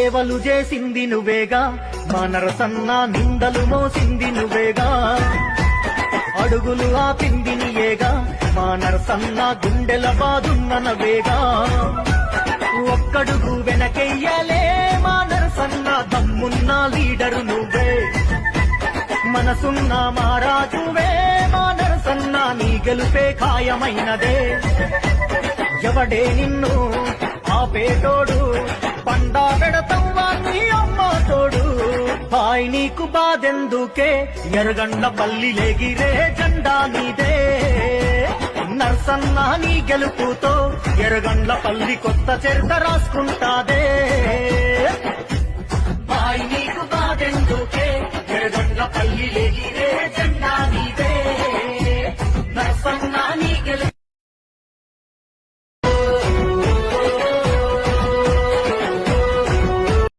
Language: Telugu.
సేవలు చేసింది నువ్వేగా, మా నరసన్న నిందలు మోసింది నువ్వేగా. అడుగులు ఆపింది నీయేగా, మా నరసన్న గుండెల బాదున్న నవేగా. ఒక్కడుగు వెనకెయ్యలే మా నరసన్న, దమ్మున్న లీడరు నువ్వే, మనసున్న మా రాజువే మా నరసన్న, నీ గెలుపే ఖాయమైనదే. ఎవడే నిన్ను ఆపేటోడు, పండా పెడతవ్వా నీ అమ్మ తోడు. హాయ్ నీకు బాధెందుకే, ఎరగండ్ల పల్లి లేగిరే జెండా నీదే. నరసన్న నీ గెలుపుతో ఎరగండ్ల పల్లి కొత్త చరిత్ర రాసుకుంటాదే. హాయ్ నీకు బాధెందుకే, ఎరగండ్ల పల్లి లేగిరే